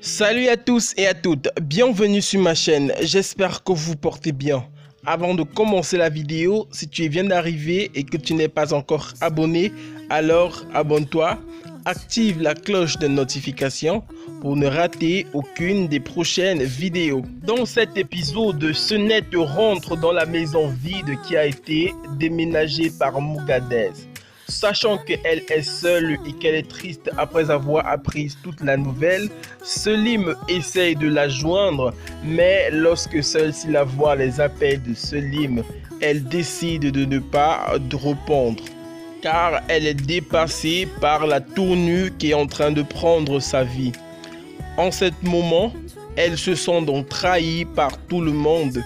Salut à tous et à toutes, bienvenue sur ma chaîne, j'espère que vous vous portez bien. Avant de commencer la vidéo, si tu viens d'arriver et que tu n'es pas encore abonné, alors abonne-toi, active la cloche de notification pour ne rater aucune des prochaines vidéos. Dans cet épisode, Senette rentre dans la maison vide qui a été déménagée par Mugadez. Sachant qu'elle est seule et qu'elle est triste après avoir appris toute la nouvelle, Selim essaye de la joindre, mais lorsque celle-ci la voit les appels de Selim, elle décide de ne pas répondre, car elle est dépassée par la tournure qui est en train de prendre sa vie. En ce moment, elle se sent donc trahie par tout le monde.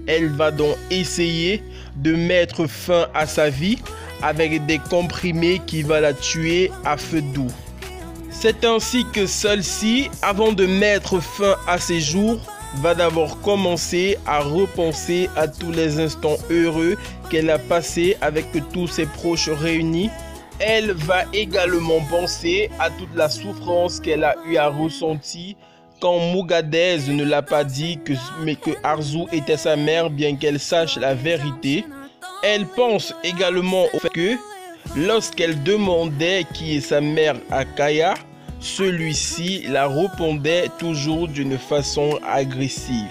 Elle va donc essayer de mettre fin à sa vie avec des comprimés qui va la tuer à feu doux. C'est ainsi que celle-ci, avant de mettre fin à ses jours, va d'abord commencer à repenser à tous les instants heureux qu'elle a passés avec tous ses proches réunis. Elle va également penser à toute la souffrance qu'elle a eu à ressentir quand Mugadez ne l'a pas dit mais que Arzu était sa mère, bien qu'elle sache la vérité. Elle pense également au fait que lorsqu'elle demandait qui est sa mère à Kaya, celui-ci la répondait toujours d'une façon agressive.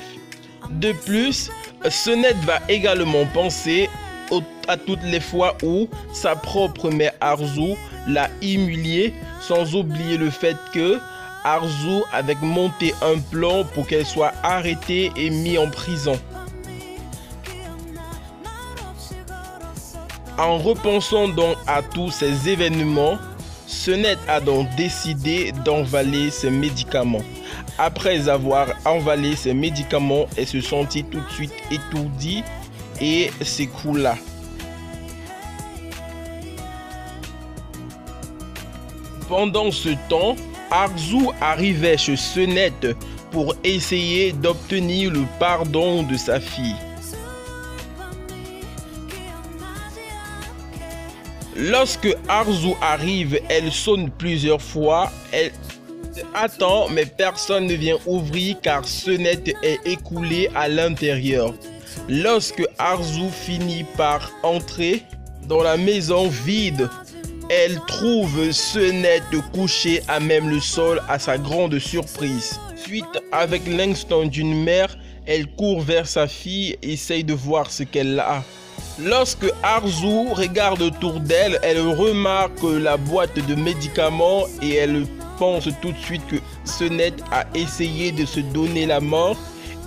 De plus, Senette va également penser à toutes les fois où sa propre mère Arzu l'a humiliée, sans oublier le fait que Arzu avait monté un plan pour qu'elle soit arrêtée et mise en prison. En repensant donc à tous ces événements, Senette a donc décidé d'envaler ses médicaments. Après avoir envalé ses médicaments, elle se sentit tout de suite étourdie et s'écroula. Pendant ce temps, Arzu arrivait chez Senette pour essayer d'obtenir le pardon de sa fille. Lorsque Arzu arrive, elle sonne plusieurs fois. Elle attend, mais personne ne vient ouvrir car Senette est écoulée à l'intérieur. Lorsque Arzu finit par entrer dans la maison vide, elle trouve Senette couchée à même le sol à sa grande surprise. Suite, avec l'instinct d'une mère, elle court vers sa fille et essaye de voir ce qu'elle a. Lorsque Arzu regarde autour d'elle, elle remarque la boîte de médicaments et elle pense tout de suite que Senette a essayé de se donner la mort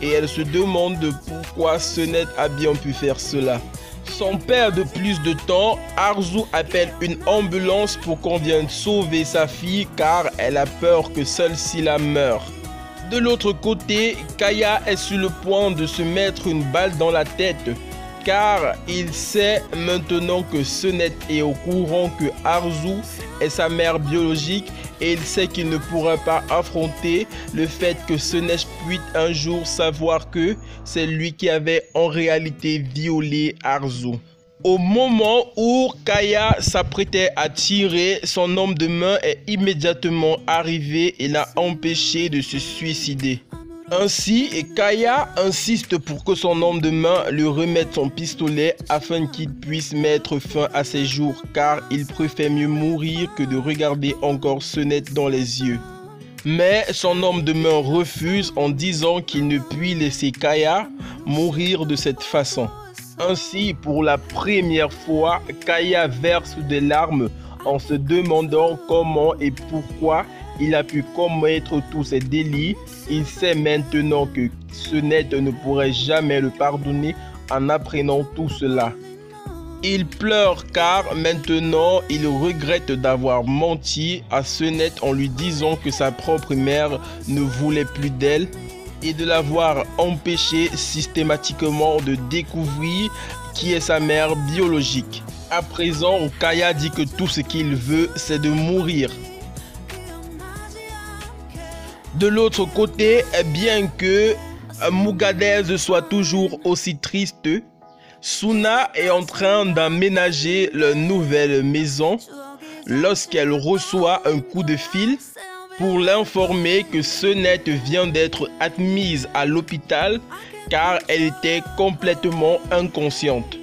et elle se demande pourquoi Senette a bien pu faire cela. Sans perdre plus de temps, Arzu appelle une ambulance pour qu'on vienne sauver sa fille car elle a peur que celle-ci la meure. De l'autre côté, Kaya est sur le point de se mettre une balle dans la tête, car il sait maintenant que Senette est au courant que Arzu est sa mère biologique et il sait qu'il ne pourra pas affronter le fait que Senette puisse un jour savoir que c'est lui qui avait en réalité violé Arzu. Au moment où Kaya s'apprêtait à tirer, son homme de main est immédiatement arrivé et l'a empêché de se suicider. Ainsi, Kaya insiste pour que son homme de main lui remette son pistolet afin qu'il puisse mettre fin à ses jours, car il préfère mieux mourir que de regarder encore Senette dans les yeux. Mais son homme de main refuse en disant qu'il ne peut laisser Kaya mourir de cette façon. Ainsi, pour la première fois, Kaya verse des larmes en se demandant comment et pourquoi il a pu commettre tous ces délits. Il sait maintenant que Senette ne pourrait jamais le pardonner en apprenant tout cela. Il pleure car maintenant il regrette d'avoir menti à Senette en lui disant que sa propre mère ne voulait plus d'elle et de l'avoir empêché systématiquement de découvrir qui est sa mère biologique. À présent, Kaya dit que tout ce qu'il veut, c'est de mourir. De l'autre côté, bien que Mugadez soit toujours aussi triste, Suna est en train d'aménager leur nouvelle maison lorsqu'elle reçoit un coup de fil pour l'informer que Sonnette vient d'être admise à l'hôpital car elle était complètement inconsciente.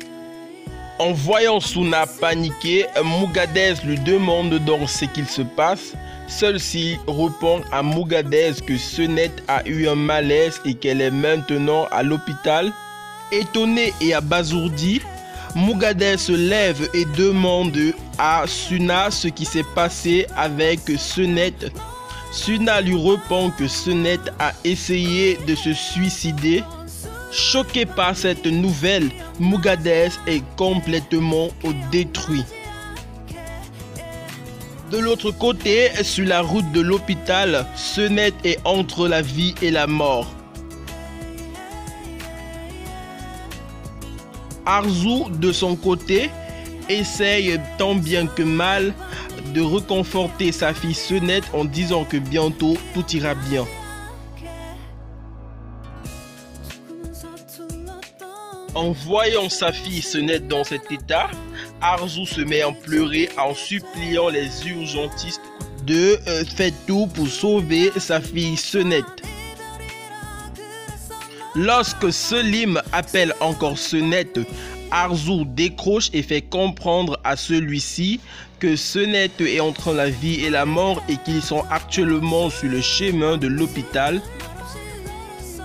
En voyant Suna paniquer, Mugadès lui demande donc ce qu'il se passe. Celle-ci répond à Mugadès que Sonnette a eu un malaise et qu'elle est maintenant à l'hôpital. Étonné et abasourdi, Mugadès se lève et demande à Suna ce qui s'est passé avec Sonnette. Suna lui répond que Sonnette a essayé de se suicider. Choqué par cette nouvelle, Mugadès est complètement détruit. De l'autre côté, sur la route de l'hôpital, Sonnette est entre la vie et la mort. Arzu, de son côté, essaye tant bien que mal de réconforter sa fille Sonnette en disant que bientôt tout ira bien. En voyant sa fille Sonnette dans cet état, Arzu se met à pleurer en suppliant les urgentistes de faire tout pour sauver sa fille Sonnette. Lorsque Selim appelle encore Sonnette, Arzu décroche et fait comprendre à celui-ci que Sonnette est entre la vie et la mort et qu'ils sont actuellement sur le chemin de l'hôpital.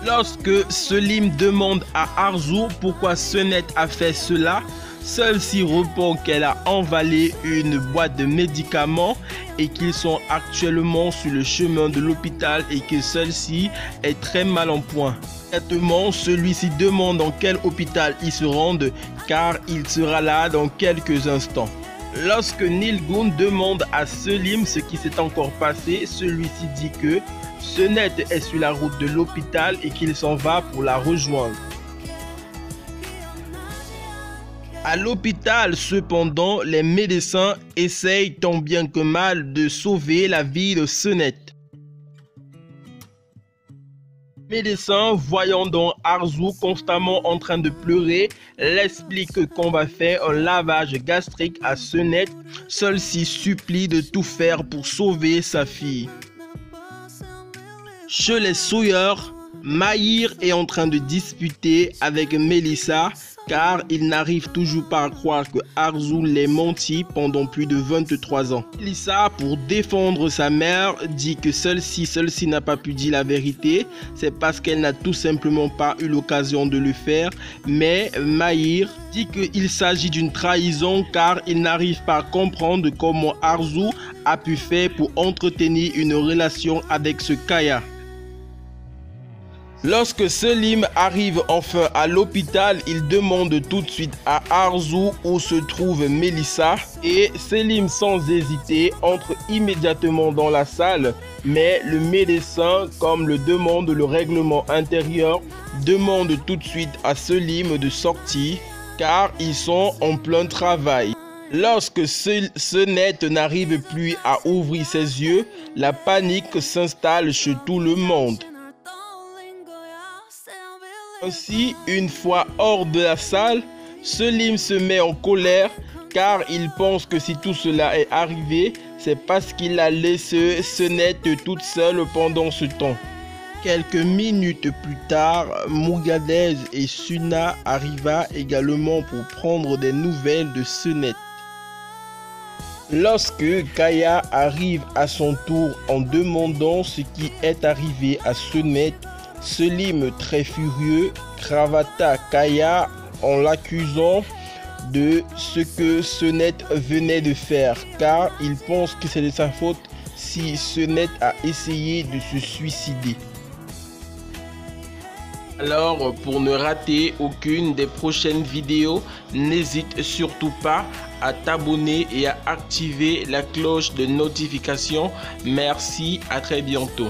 Lorsque Selim demande à Arzu pourquoi Sonnette a fait cela, celle-ci répond qu'elle a envalé une boîte de médicaments et qu'ils sont actuellement sur le chemin de l'hôpital et que celle-ci est très mal en point. Immédiatement, celui-ci demande dans quel hôpital ils se rendent car il sera là dans quelques instants. Lorsque Nilgun demande à Selim ce qui s'est encore passé, celui-ci dit que Sonnette est sur la route de l'hôpital et qu'il s'en va pour la rejoindre. À l'hôpital, cependant, les médecins essayent tant bien que mal de sauver la vie de Sonnette. Les médecins, voyant donc Arzu constamment en train de pleurer, l'expliquent qu'on va faire un lavage gastrique à Sonnette. Celle-ci supplie de tout faire pour sauver sa fille. Chez les souilleurs, Mahir est en train de disputer avec Melissa car il n'arrive toujours pas à croire que Arzu l'ait menti pendant plus de 23 ans. Melissa, pour défendre sa mère, dit que celle-ci n'a pas pu dire la vérité. C'est parce qu'elle n'a tout simplement pas eu l'occasion de le faire. Mais Mahir dit qu'il s'agit d'une trahison car il n'arrive pas à comprendre comment Arzu a pu faire pour entretenir une relation avec ce Kaya. Lorsque Selim arrive enfin à l'hôpital, il demande tout de suite à Arzu où se trouve Melissa et Selim, sans hésiter, entre immédiatement dans la salle, mais le médecin, comme le demande le règlement intérieur, demande tout de suite à Selim de sortir car ils sont en plein travail. Lorsque Sonnette n'arrive plus à ouvrir ses yeux, la panique s'installe chez tout le monde. Ainsi, une fois hors de la salle, Selim se met en colère car il pense que si tout cela est arrivé, c'est parce qu'il a laissé Sonnette toute seule pendant ce temps. Quelques minutes plus tard, Mugadès et Suna arriva également pour prendre des nouvelles de Sonnette. Lorsque Kaya arrive à son tour en demandant ce qui est arrivé à Sonnette, Selim, très furieux, cravata Kaya en l'accusant de ce que Sonnette venait de faire car il pense que c'est de sa faute si Sonnette a essayé de se suicider. Alors, pour ne rater aucune des prochaines vidéos, n'hésite surtout pas à t'abonner et à activer la cloche de notification. Merci, à très bientôt.